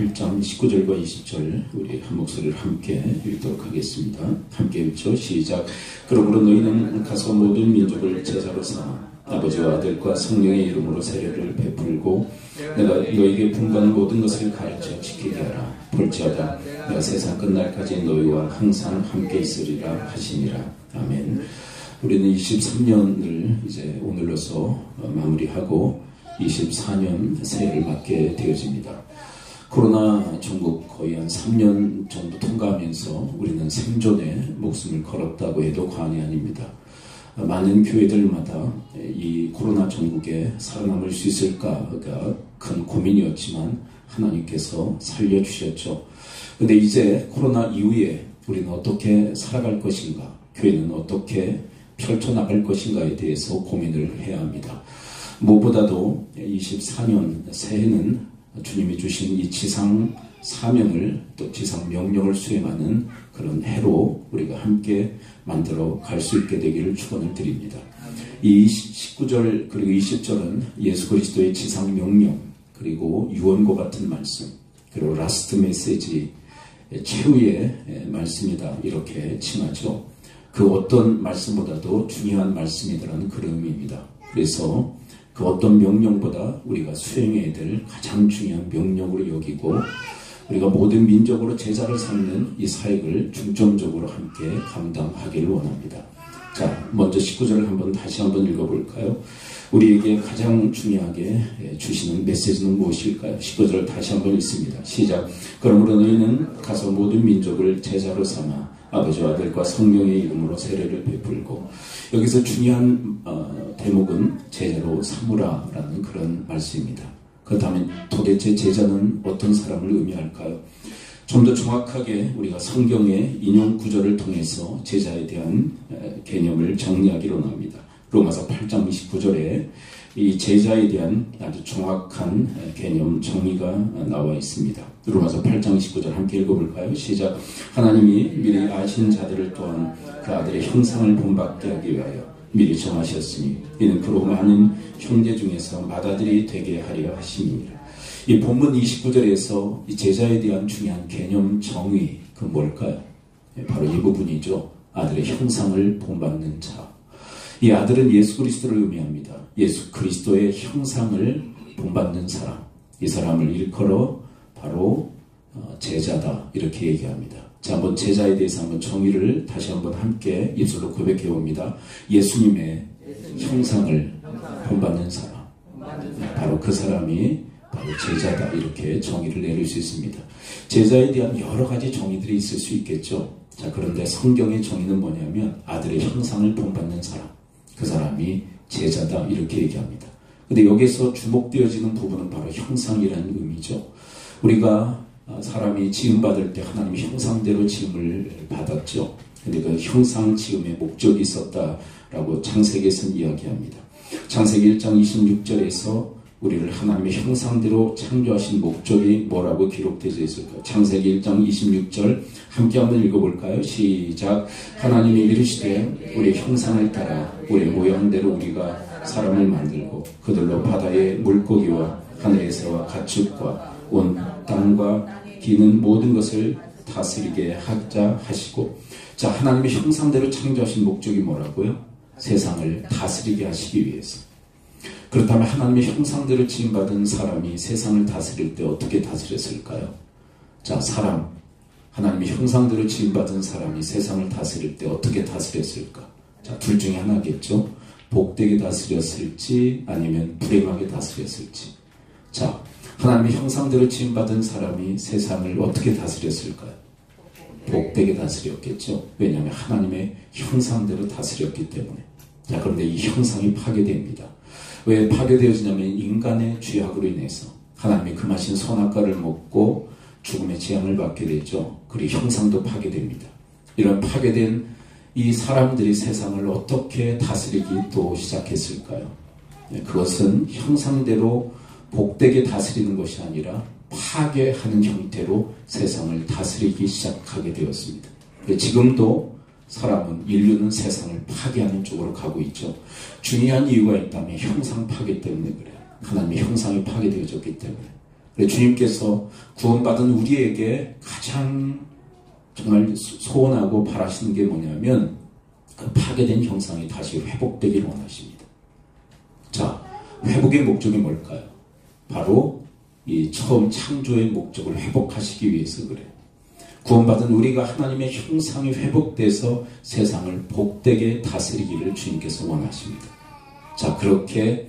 8장 19절과 20절 우리 한 목소리를 함께 읽도록 하겠습니다. 함께 읽죠. 시작. 그러므로 너희는 가서 모든 민족을 제자로 삼아 아버지와 아들과 성령의 이름으로 세례를 베풀고 내가 너희에게 분부한 모든 것을 가르쳐 지키게 하라. 볼지어다 내가 세상 끝날까지 너희와 항상 함께 있으리라 하시니라. 아멘. 우리는 23년을 이제 오늘로서 마무리하고 24년 새해를 맞게 되어집니다. 코로나 전국 거의 한 3년 정도 통과하면서 우리는 생존에 목숨을 걸었다고 해도 과언이 아닙니다. 많은 교회들마다 이 코로나 전국에 살아남을 수 있을까가 큰 고민이었지만 하나님께서 살려주셨죠. 근데 이제 코로나 이후에 우리는 어떻게 살아갈 것인가, 교회는 어떻게 펼쳐나갈 것인가에 대해서 고민을 해야 합니다. 무엇보다도 24년 새해는 주님이 주신 이 지상 사명을 또 지상 명령을 수행하는 그런 해로 우리가 함께 만들어 갈 수 있게 되기를 축원을 드립니다. 이 19절 그리고 20절은 예수 그리스도의 지상 명령 그리고 유언과 같은 말씀 그리고 라스트 메시지 최후의 말씀이다 이렇게 칭하죠. 그 어떤 말씀보다도 중요한 말씀이라는 그런 의미입니다. 그래서 그 어떤 명령보다 우리가 수행해야 될 가장 중요한 명령으로 여기고 우리가 모든 민족으로 제자를 삼는 이 사역을 중점적으로 함께 감당하기를 원합니다. 자, 먼저 19절을 다시 한번 읽어볼까요? 우리에게 가장 중요하게 주시는 메시지는 무엇일까요? 19절을 다시 한번 읽습니다. 시작. 그러므로 너희는 가서 모든 민족을 제자로 삼아 아버지와 아들과 성령의 이름으로 세례를 베풀고 여기서 중요한 대목은 제자로 삼으라라는 그런 말씀입니다. 그렇다면 도대체 제자는 어떤 사람을 의미할까요? 좀 더 정확하게 우리가 성경의 인용 구절을 통해서 제자에 대한 개념을 정리하기로 합니다. 로마서 8장 29절에 이 제자에 대한 아주 정확한 개념 정의가 나와 있습니다. 로마서 8장 29절 함께 읽어볼까요? 시작. 하나님이 미리 아신 자들을 또한 그 아들의 형상을 본받게 하기 위하여 미리 정하셨으니 이는 그로 많은 형제 중에서 맏아들이 되게 하려 하심이니라. 이 본문 29절에서 이 제자에 대한 중요한 개념 정의 그 뭘까요? 바로 이 부분이죠. 아들의 형상을 본받는 자. 이 아들은 예수 그리스도를 의미합니다. 예수 그리스도의 형상을 본받는 사람. 이 사람을 일컬어 바로 제자다 이렇게 얘기합니다. 자, 한번 제자에 대해서 한번 정의를 다시 한번 함께 입술로 고백해 봅니다. 예수님의 형상을 본받는 사람. 바로 그 사람이 바로 제자다 이렇게 정의를 내릴 수 있습니다. 제자에 대한 여러 가지 정의들이 있을 수 있겠죠. 자, 그런데 성경의 정의는 뭐냐면 아들의 형상을 본받는 사람. 그 사람이 제자다 이렇게 얘기합니다. 근데 여기서 주목되어지는 부분은 바로 형상이라는 의미죠. 우리가 사람이 지음받을 때 하나님의 형상대로 지음을 받았죠. 근데 그 형상 지음의 목적이 있었다라고 창세기에서는 이야기합니다. 창세기 1장 26절에서 우리를 하나님의 형상대로 창조하신 목적이 뭐라고 기록되어 있을까요? 창세기 1장 26절 함께 한번 읽어볼까요? 시작. 하나님이 이르시되 우리의 형상을 따라 우리의 모양대로 우리가 사람을 만들고 그들로 바다의 물고기와 하늘의 새와 가축과 온 땅과 기는 모든 것을 다스리게 하자 하시고. 자, 하나님의 형상대로 창조하신 목적이 뭐라고요? 세상을 다스리게 하시기 위해서. 그렇다면 하나님의 형상대로 지음받은 사람이 세상을 다스릴 때 어떻게 다스렸을까요? 자, 사람, 하나님의 형상대로 지음받은 사람이 세상을 다스릴 때 어떻게 다스렸을까? 자, 둘 중에 하나겠죠. 복되게 다스렸을지 아니면 불행하게 다스렸을지. 자, 하나님의 형상대로 지음받은 사람이 세상을 어떻게 다스렸을까요? 복되게 다스렸겠죠. 왜냐하면 하나님의 형상대로 다스렸기 때문에. 자, 그런데 이 형상이 파괴됩니다. 왜 파괴되어지냐면 인간의 죄악으로 인해서 하나님이 금하신 선악과를 먹고 죽음의 재앙을 받게 되죠. 그리고 형상도 파괴됩니다. 이런 파괴된 이 사람들이 세상을 어떻게 다스리기 또 시작했을까요? 그것은 형상대로 복되게 다스리는 것이 아니라 파괴하는 형태로 세상을 다스리기 시작하게 되었습니다. 지금도 사람은, 인류는 세상을 파괴하는 쪽으로 가고 있죠. 중요한 이유가 있다면 형상 파괴 때문에 그래요. 하나님의 형상이 파괴되어졌기 때문에. 주님께서 구원받은 우리에게 가장 정말 소원하고 바라시는 게 뭐냐면 그 파괴된 형상이 다시 회복되기를 원하십니다. 자, 회복의 목적이 뭘까요? 바로 이 처음 창조의 목적을 회복하시기 위해서 그래요. 구원받은 우리가 하나님의 형상이 회복돼서 세상을 복되게 다스리기를 주님께서 원하십니다. 자, 그렇게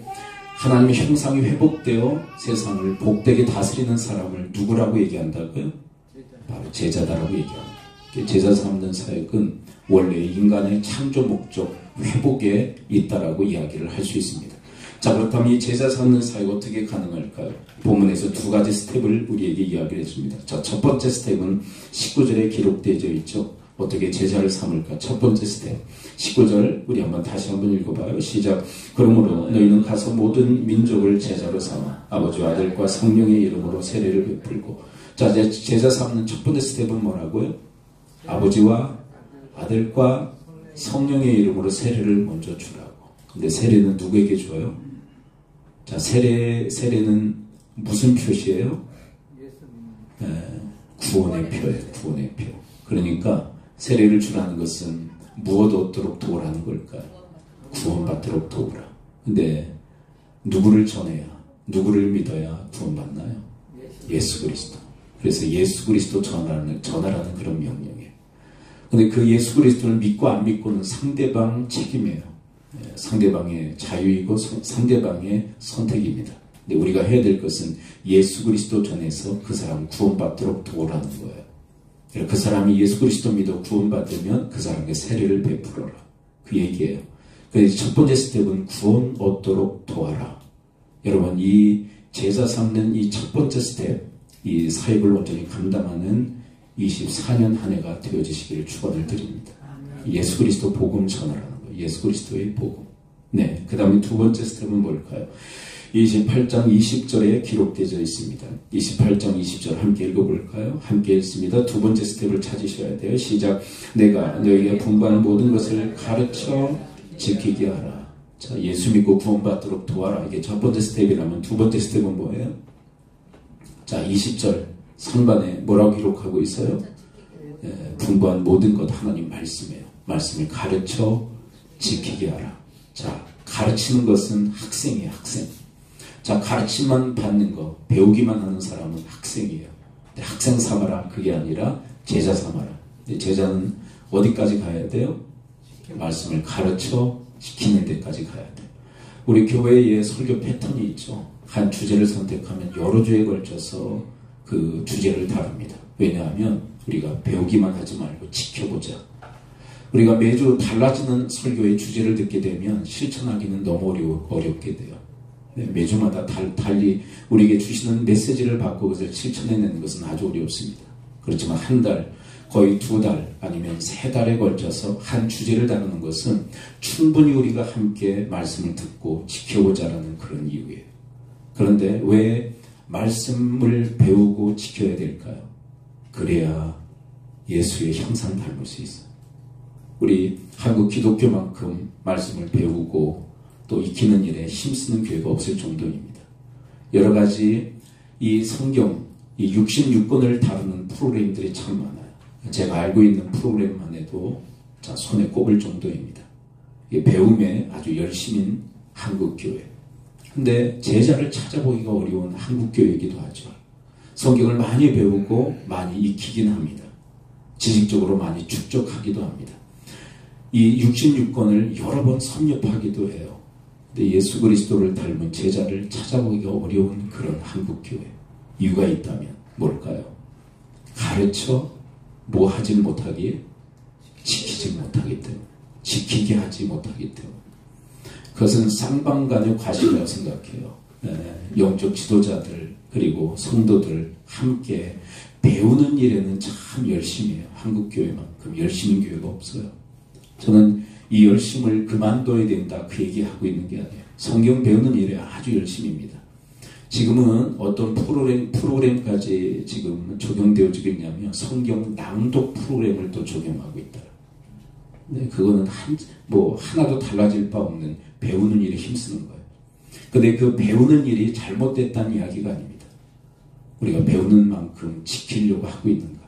하나님의 형상이 회복되어 세상을 복되게 다스리는 사람을 누구라고 얘기한다고요? 바로 제자다라고 얘기합니다. 제자 삼는 사역은 원래 인간의 창조 목적 회복에 있다라고 이야기를 할 수 있습니다. 자, 그렇다면 이 제자 삼는 사역 어떻게 가능할까요? 본문에서 두 가지 스텝을 우리에게 이야기를 해줍니다. 자, 첫 번째 스텝은 19절에 기록되어 있죠. 어떻게 제자를 삼을까? 첫 번째 스텝 19절 우리 다시 한번 읽어봐요. 시작. 그러므로 너희는 가서 모든 민족을 제자로 삼아 아버지와 아들과 성령의 이름으로 세례를 베풀고. 자, 제자 삼는 첫 번째 스텝은 뭐라고요? 아버지와 아들과 성령의 이름으로 세례를 먼저 주라고. 근데 세례는 누구에게 줘요? 자, 세례는 무슨 표시예요? 구원의 표예요. 구원의 표. 그러니까 세례를 주라는 것은 무엇 얻도록 도우라는 걸까요? 구원받도록 도우라. 근데 누구를 전해야, 누구를 믿어야 구원받나요? 예수 그리스도. 그래서 예수 그리스도 전하라는 그런 명령이에요. 근데 그 예수 그리스도를 믿고 안 믿고는 상대방 책임이에요. 상대방의 자유이고 상대방의 선택입니다. 근데 우리가 해야 될 것은 예수 그리스도 전해서 그 사람 구원받도록 도우라는 거예요. 그 사람이 예수 그리스도 믿어 구원받으면 그 사람에게 세례를 베풀어라. 그 얘기예요. 그래서 첫 번째 스텝은 구원 얻도록 도와라. 여러분, 이 제자 삼는 이 첫 번째 스텝, 이 사역을 온전히 감당하는 24년 한 해가 되어지시기를 축원을 드립니다. 예수 그리스도 복음 전하라는 거예요. 예수 그리스도의 복음. 네, 그 다음에 두 번째 스텝은 뭘까요? 28장 20절에 기록되어 있습니다. 28장 20절 함께 읽어볼까요? 함께 읽습니다. 두 번째 스텝을 찾으셔야 돼요. 시작. 내가 너에게 분부하는 모든 것을 가르쳐 지키게 하라. 자, 예수 믿고 구원받도록 도와라. 이게 첫 번째 스텝이라면 두 번째 스텝은 뭐예요? 자, 20절 상반에 뭐라고 기록하고 있어요? 분부한 모든 것 하나님 말씀이에요. 말씀을 가르쳐 지키게 하라. 자, 가르치는 것은 학생이에요. 학생. 자, 가르침만 받는 거, 배우기만 하는 사람은 학생이에요. 학생 삼아라. 그게 아니라 제자 삼아라. 제자는 어디까지 가야 돼요? 말씀을 가르쳐 지키는 데까지 가야 돼요. 우리 교회에 설교 패턴이 있죠. 한 주제를 선택하면 여러 주에 걸쳐서 그 주제를 다룹니다. 왜냐하면 우리가 배우기만 하지 말고 지켜보자. 우리가 매주 달라지는 설교의 주제를 듣게 되면 실천하기는 너무 어렵게 돼요. 매주마다 달리 우리에게 주시는 메시지를 받고 그것을 실천해내는 것은 아주 어렵습니다. 그렇지만 한 달, 거의 두 달 아니면 세 달에 걸쳐서 한 주제를 다루는 것은 충분히 우리가 함께 말씀을 듣고 지켜보자라는 그런 이유예요. 그런데 왜 말씀을 배우고 지켜야 될까요? 그래야 예수의 형상 닮을 수 있어요. 우리 한국 기독교만큼 말씀을 배우고 또 익히는 일에 힘쓰는 교회가 없을 정도입니다. 여러 가지 이 성경, 이 66권을 다루는 프로그램들이 참 많아요. 제가 알고 있는 프로그램만 해도 손에 꼽을 정도입니다. 배움에 아주 열심인 한국교회. 근데 제자를 찾아보기가 어려운 한국교회이기도 하죠. 성경을 많이 배우고 많이 익히긴 합니다. 지식적으로 많이 축적하기도 합니다. 이 66권을 여러 번 섭렵하기도 해요. 근데 예수 그리스도를 닮은 제자를 찾아보기가 어려운 그런 한국교회. 이유가 있다면 뭘까요? 가르쳐 뭐 하지 못하기에 지키지 못하기 때문에, 지키게 하지 못하기 때문에. 그것은 쌍방간의 과실이라고 생각해요. 영적 지도자들 그리고 성도들 함께 배우는 일에는 참 열심히 해요. 한국교회만큼 열심인 교회가 없어요. 저는 이 열심을 그만둬야 된다 그 얘기하고 있는 게 아니에요. 성경 배우는 일에 아주 열심입니다. 지금은 어떤 프로그램까지 지금 적용되어지고 있냐면 성경 낭독 프로그램을 또 적용하고 있다. 네, 그거는 하나도 달라질 바 없는 배우는 일에 힘쓰는 거예요. 근데 그 배우는 일이 잘못됐다는 이야기가 아닙니다. 우리가 배우는 만큼 지키려고 하고 있는가?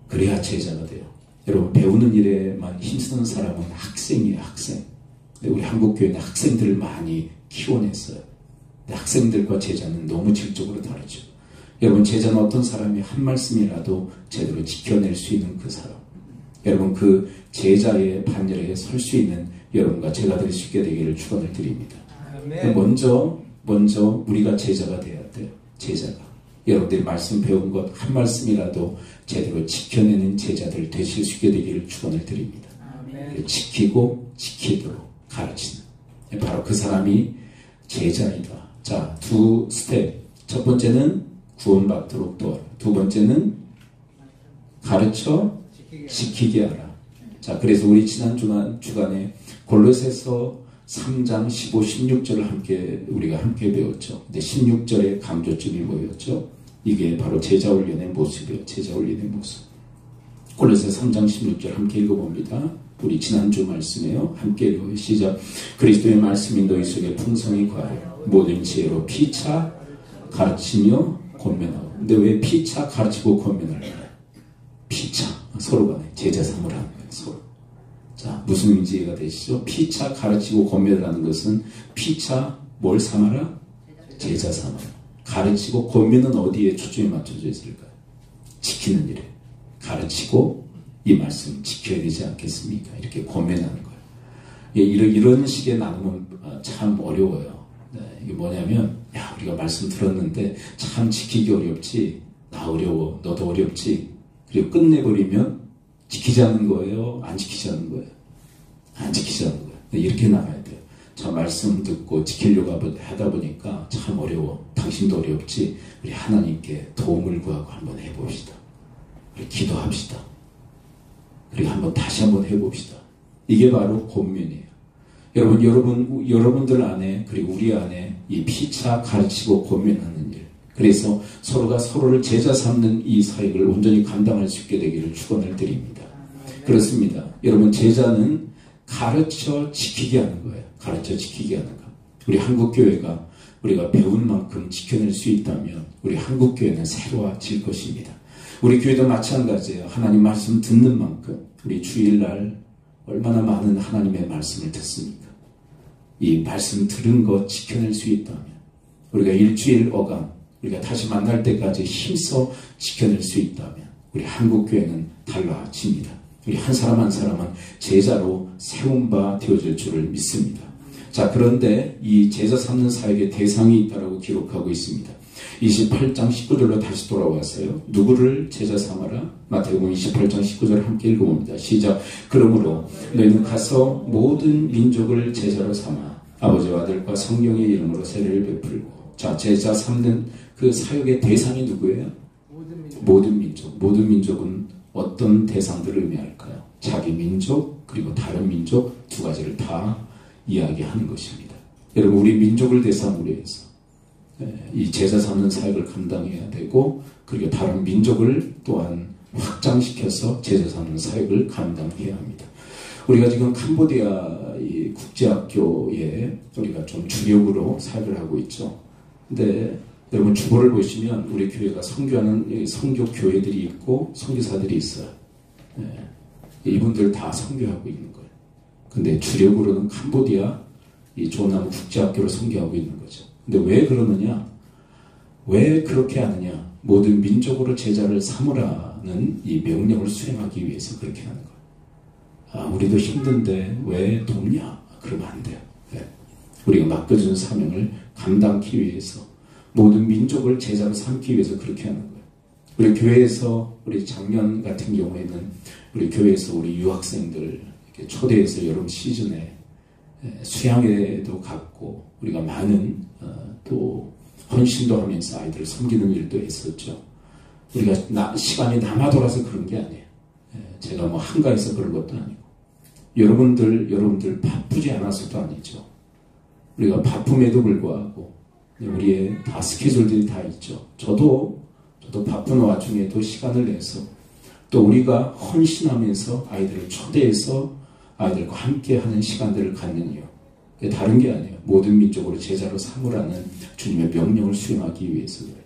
그래야 제자가 돼요. 여러분, 배우는 일에만 힘쓰는 사람은 학생이에요, 학생. 근데 우리 한국교회는 학생들을 많이 키워냈어요. 근데 학생들과 제자는 너무 질적으로 다르죠. 여러분, 제자는 어떤 사람이 한 말씀이라도 제대로 지켜낼 수 있는 그 사람. 여러분, 그 제자의 반열에 설 수 있는 여러분과 제가 될 수 있게 되기를 축원을 드립니다. 먼저 우리가 제자가 돼야 돼요. 제자가. 여러분들이 말씀 배운 것 한 말씀이라도 제대로 지켜내는 제자들 되실 수 있게 되기를 축원을 드립니다. 지키고 지키도록 가르치는, 바로 그 사람이 제자이다. 자, 두 스텝. 첫 번째는 구원받도록 도와라. 두 번째는 가르쳐 지키게 하라. 자, 그래서 우리 지난 주간에 골로새서 3장 15, 16절을 우리가 함께 배웠죠. 근데 16절의 강조점이 뭐였죠? 이게 바로 제자훈련의 모습이에요. 제자훈련의 모습. 골로새서 3장 16절 함께 읽어봅니다. 우리 지난주 말씀이에요. 함께 읽어요. 시작. 그리스도의 말씀이 너희 속에 풍성히 과하여 모든 지혜로 피차 가르치며 권면하고. 근데 왜 피차 가르치고 권면을 해요? 피차, 서로 간에 제자 삼으라는 거예요. 서로. 자, 무슨 의미가 되시죠? 피차 가르치고 권면을 하는 것은 피차 뭘 삼아라? 제자 삼아라. 가르치고 권면은 어디에 초점이 맞춰져 있을까요? 지키는 일에. 가르치고 이 말씀 지켜야 되지 않겠습니까? 이렇게 권면하는 거예요. 이런 식의 나눔은 참 어려워요. 네, 이게 뭐냐면, 야, 우리가 말씀 들었는데 참 지키기 어렵지. 나 어려워. 너도 어렵지. 그리고 끝내버리면 지키자는 거예요? 안 지키자는 거예요? 안 지키자는 거예요. 이렇게 나가야 돼요. 참 말씀 듣고 지키려고 하다 보니까 참 어려워. 당신도 어렵지. 우리 하나님께 도움을 구하고 한번 해봅시다. 우리 기도합시다. 그리고 다시 한번 해봅시다. 이게 바로 권면이에요. 여러분들 안에, 그리고 우리 안에 이 피차 가르치고 권면하는 일. 그래서 서로가 서로를 제자 삼는 이 사역을 온전히 감당할 수 있게 되기를 축원을 드립니다. 그렇습니다. 여러분, 제자는 가르쳐 지키게 하는 거예요. 가르쳐 지키게 하는 거. 우리 한국교회가 우리가 배운 만큼 지켜낼 수 있다면 우리 한국교회는 새로워질 것입니다. 우리 교회도 마찬가지예요. 하나님 말씀 듣는 만큼 우리 주일날 얼마나 많은 하나님의 말씀을 듣습니까? 이 말씀 들은 것 지켜낼 수 있다면 우리가 일주일 어감, 우리가 다시 만날 때까지 힘써 지켜낼 수 있다면 우리 한국교회는 달라집니다. 우리 한 사람 한 사람은 제자로 세운 바 되어질 줄을 믿습니다. 자, 그런데 이 제자 삼는 사역의 대상이 있다라고 기록하고 있습니다. 28장 19절로 다시 돌아와서요. 누구를 제자 삼아라? 마태복음 28장 19절을 함께 읽어봅니다. 시작. 그러므로 너희는 가서 모든 민족을 제자로 삼아 아버지와 아들과 성령의 이름으로 세례를 베풀고. 자, 제자 삼는 그 사역의 대상이 누구예요? 모든 민족. 모든 민족은 어떤 대상들을 의미할까요? 자기 민족 그리고 다른 민족 두 가지를 다 이야기하는 것입니다. 여러분, 우리 민족을 대상으로 해서 이 제자 삼는 사역을 감당해야 되고, 그리고 다른 민족을 또한 확장시켜서 제자 삼는 사역을 감당해야 합니다. 우리가 지금 캄보디아 이 국제학교에 우리가 좀 주력으로 사역을 하고 있죠. 근데 여러분, 주보를 보시면 우리 교회가 선교하는 선교 교회들이 있고 선교사들이 있어요. 이분들 다 선교하고 있는 거예요. 근데 주력으로는 캄보디아 이 조남 국제학교를 선교하고 있는 거죠. 근데 왜 그러느냐? 왜 그렇게 하느냐? 모든 민족으로 제자를 삼으라는 이 명령을 수행하기 위해서 그렇게 하는 거예요. 아, 우리도 힘든데 왜 돕냐? 그러면 안 돼요. 네. 우리가 맡겨준 사명을 감당하기 위해서, 모든 민족을 제자로 삼기 위해서 그렇게 하는 거예요. 우리 교회에서, 우리 작년 같은 경우에는 우리 교회에서 우리 유학생들 이렇게 초대해서 여름 시즌에 수양회도 갖고 우리가 많은 또 헌신도 하면서 아이들을 섬기는 일도 했었죠. 우리가 시간이 남아 돌아서 그런 게 아니에요. 제가 뭐 한가해서 그런 것도 아니고, 여러분들 바쁘지 않아서도 아니죠. 우리가 바쁨에도 불구하고 우리의 다 스케줄들이 다 있죠. 저도 바쁜 와중에도 시간을 내서 또 우리가 헌신하면서 아이들을 초대해서 아이들과 함께 하는 시간들을 갖는 이유. 다른 게 아니에요. 모든 민족으로 제자로 삼으라는 주님의 명령을 수행하기 위해서 그래요.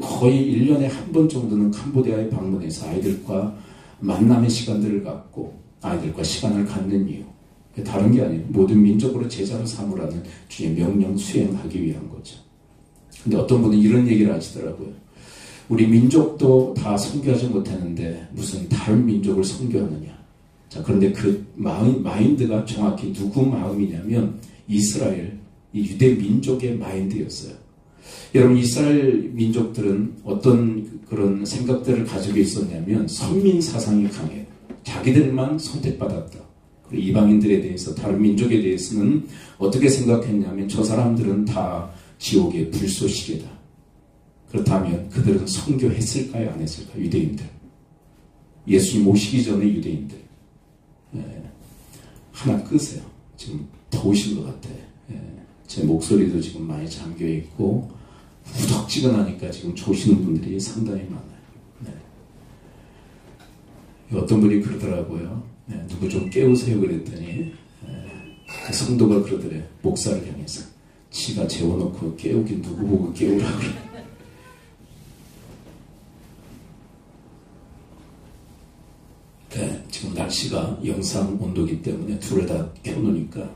거의 1년에 한 번 정도는 캄보디아에 방문해서 아이들과 만남의 시간들을 갖고 아이들과 시간을 갖는 이유. 다른 게 아니에요. 모든 민족으로 제자로 삼으라는 주의 명령 수행하기 위한 거죠. 근데 어떤 분은 이런 얘기를 하시더라고요. 우리 민족도 다 선교하지 못하는데 무슨 다른 민족을 선교하느냐. 자, 그런데 그 마인드가 정확히 누구 마음이냐면 이스라엘, 이 유대 민족의 마인드였어요. 여러분, 이스라엘 민족들은 어떤 그런 생각들을 가지고 있었냐면 선민 사상이 강해요. 자기들만 선택받았다. 그리고 이방인들에 대해서, 다른 민족에 대해서는 어떻게 생각했냐면 저 사람들은 다 지옥의 불쏘시개다. 그렇다면 그들은 선교했을까요? 안 했을까요? 유대인들. 예수님 오시기 전에 유대인들. 하나 끄세요. 지금 더우신 것 같아. 제 목소리도 지금 많이 잠겨있고 후덕지근하니까 지금 조시는 분들이 상당히 많아요. 어떤 분이 그러더라고요. 누구 좀 깨우세요 그랬더니 그 성도가 그러더래요. 목사를 향해서. 지가 재워놓고 깨우긴 누구 보고 깨우라고 그래. 지금 날씨가 영상 온도기 때문에 둘을 다 켜놓으니까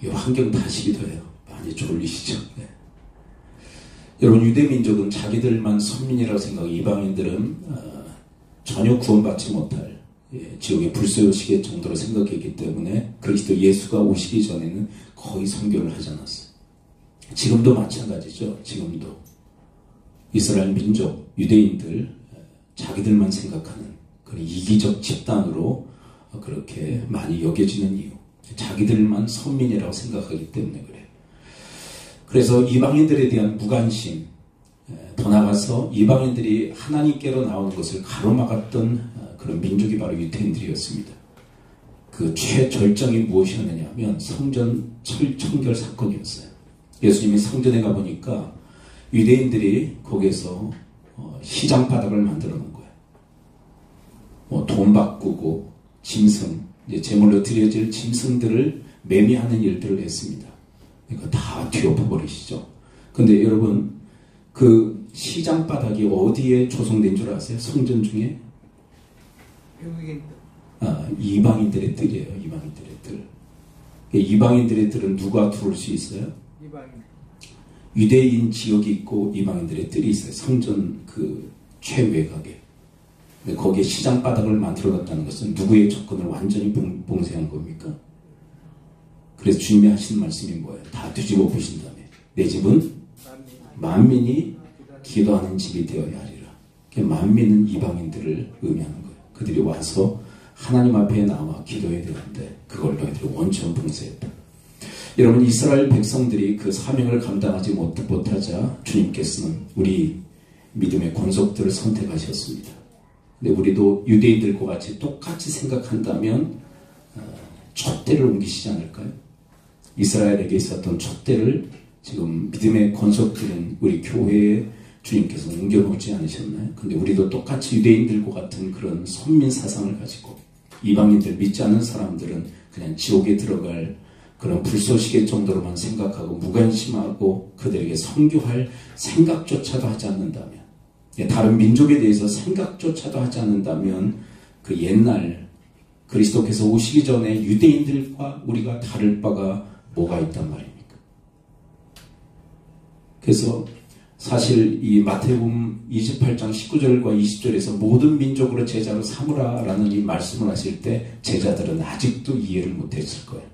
이 환경 탓이기도 해요. 많이 졸리시죠? 여러분, 유대민족은 자기들만 선민이라고 생각하고 이방인들은 전혀 구원받지 못할 지옥의 불쏘시개 정도로 생각했기 때문에 그리스도 예수가 오시기 전에는 거의 선교를 하지 않았어요. 지금도 마찬가지죠. 지금도 이스라엘 민족, 유대인들 자기들만 생각하는 그런 이기적 집단으로 그렇게 많이 여겨지는 이유. 자기들만 선민이라고 생각하기 때문에 그래요. 그래서 이방인들에 대한 무관심, 더 나아가서 이방인들이 하나님께로 나오는 것을 가로막았던 그런 민족이 바로 유대인들이었습니다. 그 최절정이 무엇이었느냐 하면 성전 청결 사건이었어요. 예수님이 성전에 가보니까 유대인들이 거기에서 시장 바닥을 만들어 놓은 거예요. 돈 바꾸고 짐승, 이제 제물로 드려질 짐승들을 매매하는 일들을 했습니다. 이거 다 뒤엎어버리시죠. 근데 여러분, 그 시장 바닥이 어디에 조성된 줄 아세요? 성전 중에? 이방인들의 뜰이에요. 이방인들의 뜰. 이방인들의 뜰은 누가 들어올 수 있어요? 이방인. 유대인 지역이 있고 이방인들의 뜰이 있어요. 성전 그 최외곽에. 거기에 시장 바닥을 만들어 놨다는 것은 누구의 조건을 완전히 봉쇄한 겁니까? 그래서 주님이 하시는 말씀이 뭐예요? 다 뒤집어 보신 다음에 내 집은 만민이 기도하는 집이 되어야 하리라. 만민은 이방인들을 의미하는 거예요. 그들이 와서 하나님 앞에 나와 기도해야 되는데 그걸 너희들이 원천 봉쇄했다. 여러분, 이스라엘 백성들이 그 사명을 감당하지 못하자 주님께서는 우리 믿음의 권속들을 선택하셨습니다. 근데 우리도 유대인들과 같이 똑같이 생각한다면 촛대를 옮기시지 않을까요? 이스라엘에게 있었던 촛대를 지금 믿음의 권속들인 우리 교회에 주님께서 옮겨놓지 않으셨나요? 근데 우리도 똑같이 유대인들과 같은 그런 선민 사상을 가지고 이방인들 믿지 않는 사람들은 그냥 지옥에 들어갈 그런 불쏘시개 정도로만 생각하고 무관심하고 그들에게 선교할 생각조차도 하지 않는다면, 다른 민족에 대해서 생각조차도 하지 않는다면 그 옛날 그리스도께서 오시기 전에 유대인들과 우리가 다를 바가 뭐가 있단 말입니까? 그래서 사실 이 마태복음 28장 19절과 20절에서 모든 민족으로 제자로 삼으라라는 이 말씀을 하실 때 제자들은 아직도 이해를 못했을 거예요.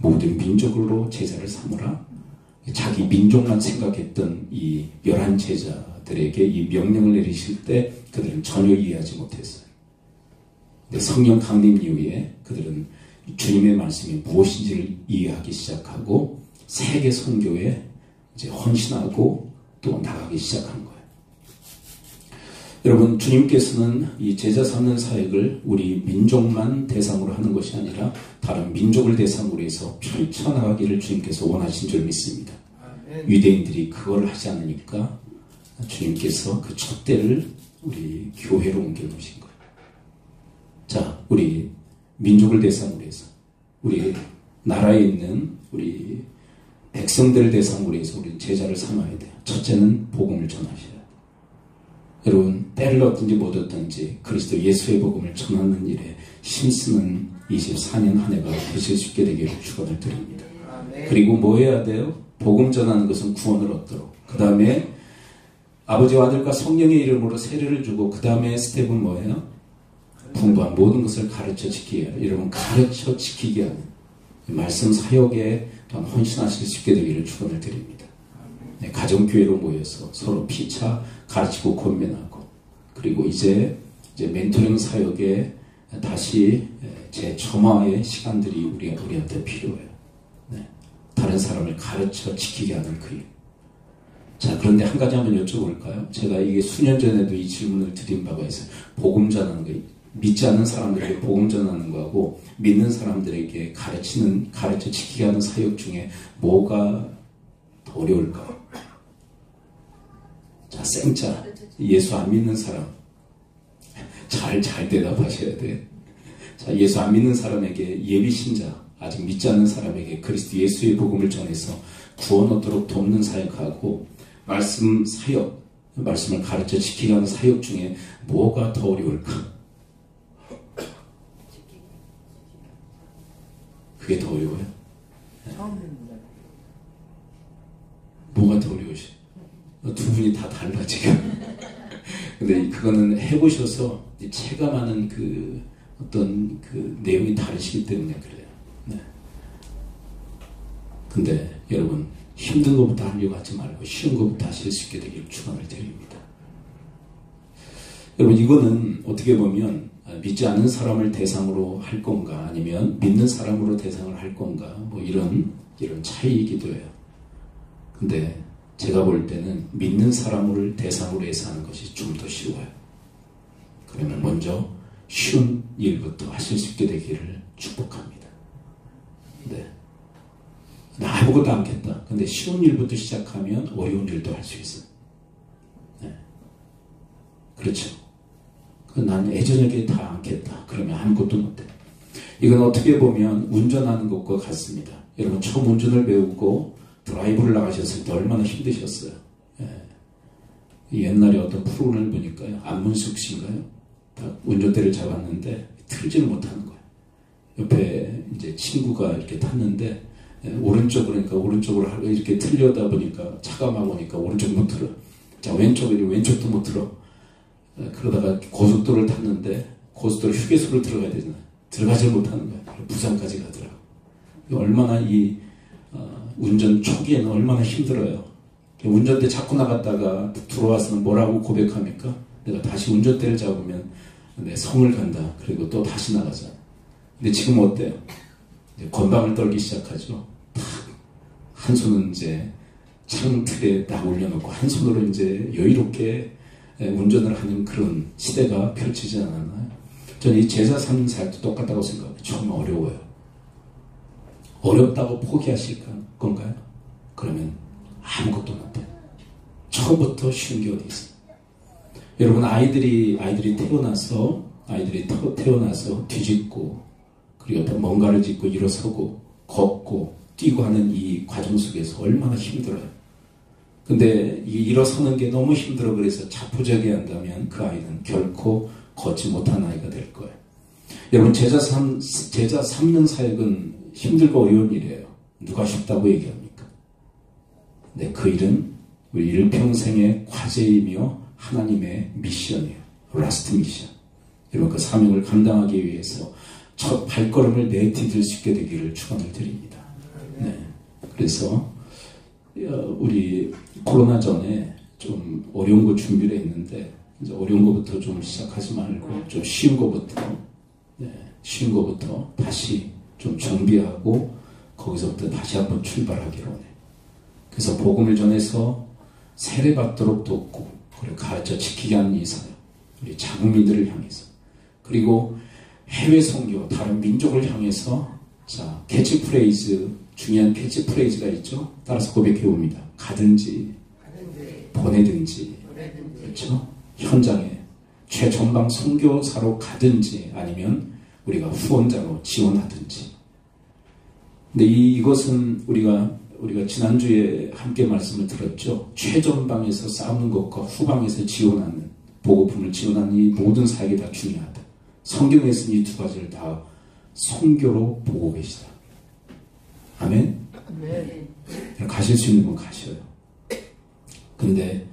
모든 민족으로 제자를 삼으라. 자기 민족만 생각했던 이 11 제자들에게 이 명령을 내리실 때 그들은 전혀 이해하지 못했어요. 근데 성령 강림 이후에 그들은 주님의 말씀이 무엇인지를 이해하기 시작하고 세계 선교에 이제 헌신하고 또 나가기 시작한 거예요. 여러분, 주님께서는 이 제자 삼는 사역을 우리 민족만 대상으로 하는 것이 아니라 다른 민족을 대상으로 해서 펼쳐나가기를 주님께서 원하신 줄 믿습니다. 유대인들이 그걸 하지 않으니까 주님께서 그 촛대를 우리 교회로 옮겨놓으신 거예요. 자, 우리 민족을 대상으로 해서 우리 나라에 있는 우리 백성들을 대상으로 해서 우리 제자를 삼아야 돼요. 첫째는 복음을 전하셔야 돼요. 여러분, 때를 얻든지 못 얻든지 그리스도 예수의 복음을 전하는 일에 힘쓰는 24년 한 해가 되실 수 있게 되기를 축원을 드립니다. 그리고 뭐 해야 돼요? 복음 전하는 것은 구원을 얻도록. 그 다음에 아버지와 아들과 성령의 이름으로 세례를 주고 그 다음에 스텝은 뭐예요? 풍부한 모든 것을 가르쳐 지키게 해요. 여러분, 가르쳐 지키게 하는 말씀 사역에 헌신하실 수 있게 되기를 축원을 드립니다. 네, 가정교회로 모여서 서로 피차 가르치고 권면하고, 그리고 이제 멘토링 사역에 다시 재첨화의 시간들이 우리한테 필요해요. 네, 다른 사람을 가르쳐 지키게 하는 그 일. 자, 그런데 한 가지 한번 여쭤볼까요? 제가 이게 수년 전에도 이 질문을 드린 바가 있어요. 복음 전하는 거, 믿지 않는 사람들에게 복음 전하는 거하고 믿는 사람들에게 가르쳐 지키게 하는 사역 중에 뭐가 더 어려울까요? 자, 생짜 예수 안 믿는 사람 잘 대답하셔야 돼. 자, 예수 안 믿는 사람에게, 예비 신자 아직 믿지 않는 사람에게 그리스도 예수의 복음을 전해서 구원 얻도록 돕는 사역하고 말씀 사역, 말씀을 가르쳐 지키게 하는 사역 중에 뭐가 더 어려울까? 그게 더 어려워요? 뭐가 더 어려우시? 두 분이 다 달라 지금. 근데 그거는 해보셔서 체감하는 그 어떤 그 내용이 다르시기 때문에 그래요. 네. 근데 여러분, 힘든 것부터 하려고 하지 말고 쉬운 것부터 하실 수 있게 되기를 축원을 드립니다. 여러분, 이거는 어떻게 보면 믿지 않는 사람을 대상으로 할 건가 아니면 믿는 사람으로 대상을 할 건가 뭐 이런 차이이기도 해요. 근데 제가 볼 때는 믿는 사람을 대상으로 해서 하는 것이 좀 더 쉬워요. 그러면 먼저 쉬운 일부터 하실 수 있게 되기를 축복합니다. 네. 나 아무것도 않겠다. 근데 쉬운 일부터 시작하면 어려운 일도 할 수 있어요. 네. 그렇죠. 난 애저녁에 다 않겠다. 그러면 아무것도 못해. 이건 어떻게 보면 운전하는 것과 같습니다. 여러분, 처음 운전을 배우고 드라이브를 나가셨을 때 얼마나 힘드셨어요. 예. 옛날에 어떤 프로그램을 보니까요, 안문숙 씨인가요? 운전대를 잡았는데 틀지를 못하는 거예요. 옆에 이제 친구가 이렇게 탔는데 오른쪽으로 이렇게 틀려다 보니까 차가 막 오니까 오른쪽 못 틀어. 자, 왼쪽도 못 틀어. 그러다가 고속도로를 탔는데 고속도로 휴게소를 들어가야 되잖아요. 들어가지 못하는 거예요. 부산까지 가더라고. 얼마나 운전 초기에는 얼마나 힘들어요. 운전대 잡고 나갔다가 들어와서는 뭐라고 고백합니까? 내가 다시 운전대를 잡으면 내 성을 간다. 그리고 또 다시 나가자. 근데 지금 어때요? 이제 건방을 떨기 시작하죠. 한 손은 이제 창틀에 딱 올려놓고 한 손으로 이제 여유롭게 운전을 하는 그런 시대가 펼치지 않았나요? 저는 이 제자 삼는 사역도 똑같다고 생각해요. 정말 어려워요. 어렵다고 포기하실 건가요? 그러면 아무것도 못해요. 처음부터 쉬운 게 어디 있어요? 여러분, 아이들이 태어나서 뒤집고 그리고 뭔가를 짓고 일어서고 걷고 뛰고 하는 이 과정 속에서 얼마나 힘들어요. 근데 이 일어서는 게 너무 힘들어. 그래서 자포자기 한다면 그 아이는 결코 걷지 못한 아이가 될 거예요. 여러분, 제자 삼는 사역은 힘들고 어려운 일이에요. 누가 쉽다고 얘기합니까? 네, 그 일은 우리 일평생의 과제이며 하나님의 미션이에요. 라스트 미션. 여러분, 그 사명을 감당하기 위해서 첫 발걸음을 내디딜 수 있게 되기를 축원을 드립니다. 네. 그래서 우리 코로나 전에 좀 어려운 거 준비를 했는데 이제 어려운 거부터 좀 시작하지 말고 좀 쉬운 거부터 다시 좀 정비하고 거기서부터 다시 한번 출발하기로 해. 그래서 복음을 전해서 세례받도록 돕고 그리고 가르쳐 지키게 하는 이 사역, 우리 자국민들을 향해서, 그리고 해외 선교, 다른 민족을 향해서, 자, 캐치프레이즈, 중요한 캐치프레이즈가 있죠. 따라서 고백해 봅니다. 가든지 보내든지, 그렇죠? 현장에 최전방 선교사로 가든지 아니면 우리가 후원자로 지원하든지. 근데 이것은 우리가 우리가 지난주에 함께 말씀을 들었죠. 최전방에서 싸우는 것과 후방에서 지원하는, 보고품을 지원하는 이 모든 사역이 다 중요하다. 성경에서는 이 두 가지를 다 선교로 보고 계시다. 아멘? 네. 가실 수 있는 건 가셔요. 근데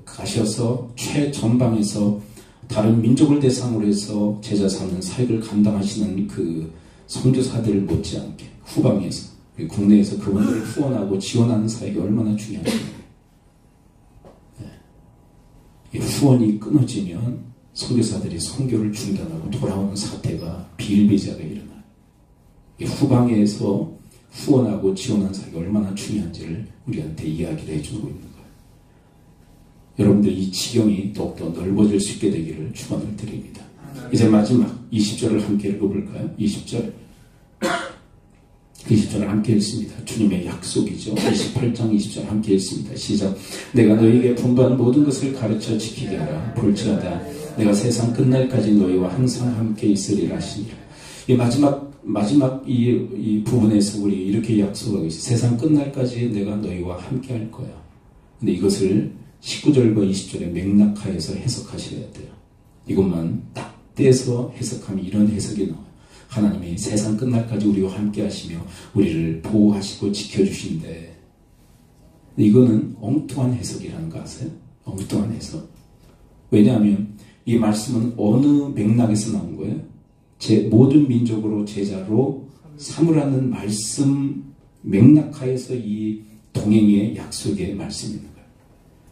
가셔서 최전방에서 다른 민족을 대상으로 해서 제자 삼는 사역을 감당하시는 그 선교사들을 못지않게 후방에서, 국내에서 그분들을 후원하고 지원하는 사역이 얼마나 중요한지. 네. 이 후원이 끊어지면 선교사들이 선교를 중단하고 돌아오는 사태가 비일비재하게 일어나요. 이 후방에서 후원하고 지원하는 사역이 얼마나 중요한지를 우리한테 이야기를 해주고 있는 거예요. 여러분들 이 지경이 더욱더 넓어질 수 있게 되기를 축원을 드립니다. 이제 마지막 20절을 함께 읽어볼까요? 20절. 20절을 함께 읽습니다. 주님의 약속이죠. 28장 20절 함께 읽습니다. 시작. 내가 너희에게 분부한 모든 것을 가르쳐 지키게 하라. 볼지어다 내가 세상 끝날까지 너희와 항상 함께 있으리라 하시니라. 이 마지막 이 부분에서 우리 이렇게 약속하고 있어요. 세상 끝날까지 내가 너희와 함께 할 거야. 근데 이것을 19절과 20절의 맥락하에서 해석하셔야 돼요. 이것만 딱 떼서 해석하면 이런 해석이 나와요. 하나님이 세상 끝날까지 우리와 함께 하시며 우리를 보호하시고 지켜주신대. 이거는 엉뚱한 해석이라는 거 아세요? 엉뚱한 해석. 왜냐하면 이 말씀은 어느 맥락에서 나온 거예요? 모든 민족으로 제자로 삼으라는 말씀 맥락하에서 이 동행의 약속의 말씀이 있는 거예요.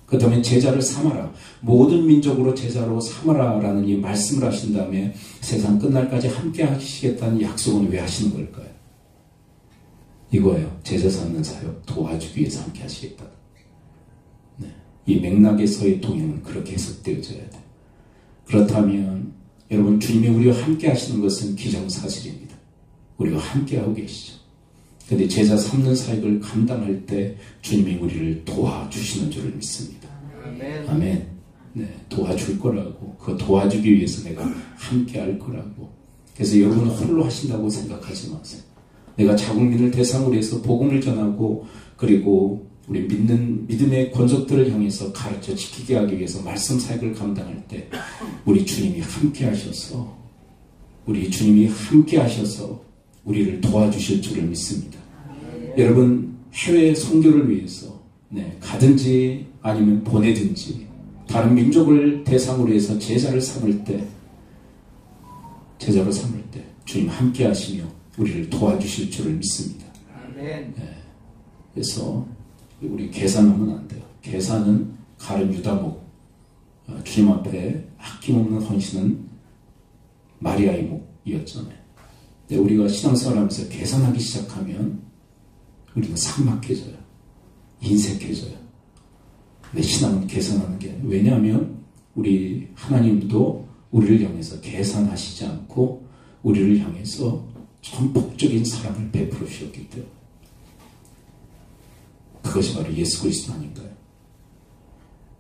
그 다음에 제자를 삼아라. 모든 민족으로 제자로 삼아라 라는 이 말씀을 하신 다음에 세상 끝날까지 함께 하시겠다는 약속은 왜 하시는 걸까요? 이거예요. 제자 삼는 사역 도와주기 위해서 함께 하시겠다. 네. 이 맥락에서의 동행은 그렇게 해석되어져야 돼. 그렇다면 여러분, 주님이 우리와 함께 하시는 것은 기정사실입니다. 우리와 함께 하고 계시죠. 그런데 제자 삼는 사역을 감당할 때 주님이 우리를 도와주시는 줄을 믿습니다. 아멘. 아멘. 네, 도와줄 거라고, 그거 도와주기 위해서 내가 함께 할 거라고. 그래서 여러분 홀로 하신다고 생각하지 마세요. 내가 자국민을 대상으로 해서 복음을 전하고, 그리고 우리 믿음의 권속들을 향해서 가르쳐 지키게 하기 위해서 말씀 사역을 감당할 때 우리 주님이 함께 하셔서 우리를 도와주실 줄을 믿습니다. 여러분, 해외 선교를 위해서 가든지 아니면 보내든지 다른 민족을 대상으로 해서 제자로 삼을 때 주님 함께 하시며 우리를 도와주실 줄을 믿습니다. 네. 그래서 우리 계산하면 안 돼요. 계산은 가룟 유다목, 주님 앞에 아낌없는 헌신은 마리아의 목이었잖아요. 근데 우리가 신앙생활하면서 계산하기 시작하면 우리는 삭막해져요. 인색해져요. 내 신앙은 계산하는 게 아니에요. 왜냐하면 우리 하나님도 우리를 향해서 계산하시지 않고 우리를 향해서 전폭적인 사랑을 베풀어 주셨기 때문에 그것이 바로 예수 그리스도 아닌가요?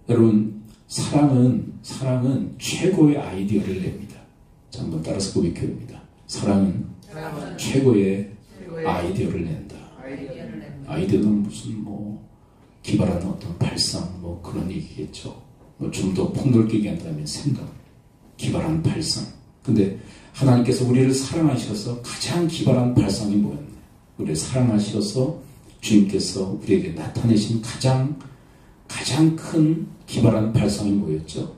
여러분, 사랑은 최고의 아이디어를 냅니다. 자, 한번 따라서 고백해 봅니다. 사랑은 최고의 아이디어를 낸다. 아이디어는 무슨 기발한 어떤 발상 그런 얘기겠죠. 좀 더 폭넓게 얘기한다면 생각, 기발한 발상. 근데 하나님께서 우리를 사랑하셔서 가장 기발한 발상이 뭐였나요? 우리를 사랑하셔서 주님께서 우리에게 나타내신 가장 큰 기발한 발상이 뭐였죠?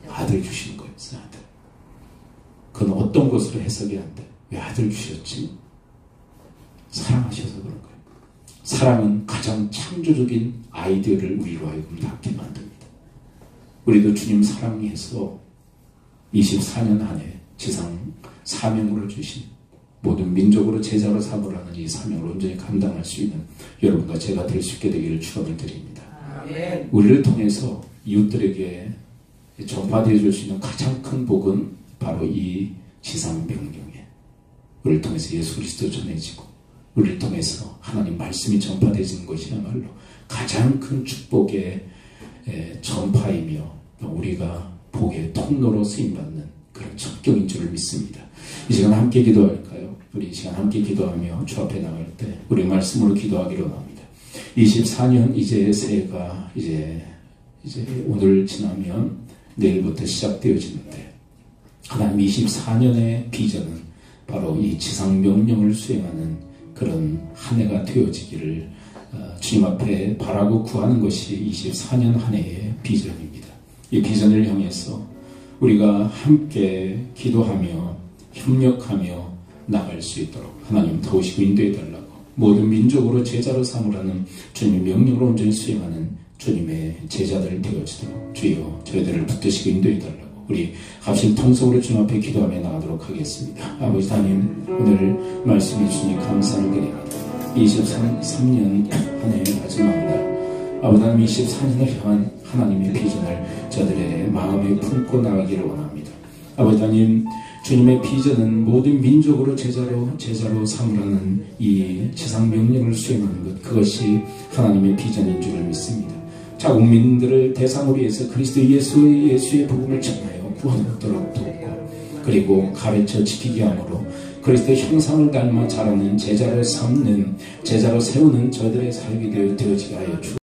아들 주신 거였어요. 아들. 그건 어떤 것으로 해석이 안 돼? 왜 아들 주셨지? 사랑하셔서 그런 거예요. 사랑은 가장 창조적인 아이디어를 우리로 하여금 낳게 만듭니다. 우리도 주님 사랑해서 24년 안에 지상 사명으로 주신 모든 민족으로 제자로 삼으라는 이 사명을 온전히 감당할 수 있는 여러분과 제가 될 수 있게 되기를 축원을 드립니다. 아멘. 우리를 통해서 이웃들에게 전파되어 줄 수 있는 가장 큰 복은 바로 이 지상 명령에 우리를 통해서 예수 그리스도 전해지고 우리를 통해서 하나님 말씀이 전파되어지는 것이야말로 가장 큰 축복의 전파이며 우리가 복의 통로로 쓰임받는 그런 첩경인 줄을 믿습니다. 이 시간 함께 기도할까요? 우리 이 시간 함께 기도하며 주 앞에 나갈 때 우리 말씀으로 기도하기로 합니다. 24년 이제 새해가 이제 오늘 지나면 내일부터 시작되어지는데 하나님 24년의 비전은 바로 이 지상명령을 수행하는 그런 한 해가 되어지기를 주님 앞에 바라고 구하는 것이 24년 한 해의 비전입니다. 이 비전을 향해서 우리가 함께 기도하며 협력하며 나갈 수 있도록 하나님 도우시고 인도해 달라고, 모든 민족으로 제자로 삼으라는 주님의 명령을 온전히 수행하는 주님의 제자들 되어지도록 주여 저희들을 붙드시고 인도해 달라고 우리 합심 통성으로 주님 앞에 기도하며 나가도록 하겠습니다. 아버지 하나님, 오늘 말씀해 주시니 감사를 드립니다. 23년 한 해의 마지막 날, 아버지 하나님 24년을 향한 하나님의 비전을 저들의 마음에 품고 나가기를 원합니다. 아버지 하나님, 주님의 비전은 모든 민족으로 제자로 삼으라는 이 지상 명령을 수행하는 것, 그것이 하나님의 비전인 줄을 믿습니다. 자국민들을 대상으로 해서 그리스도 예수의 복음을 전하여 구원 얻도록 돕고, 그리고 가르쳐 지키게 함으로 그리스도 형상을 닮아 자라는 제자로 세우는 저들의 사역이 되어지게 하여 주옵소서.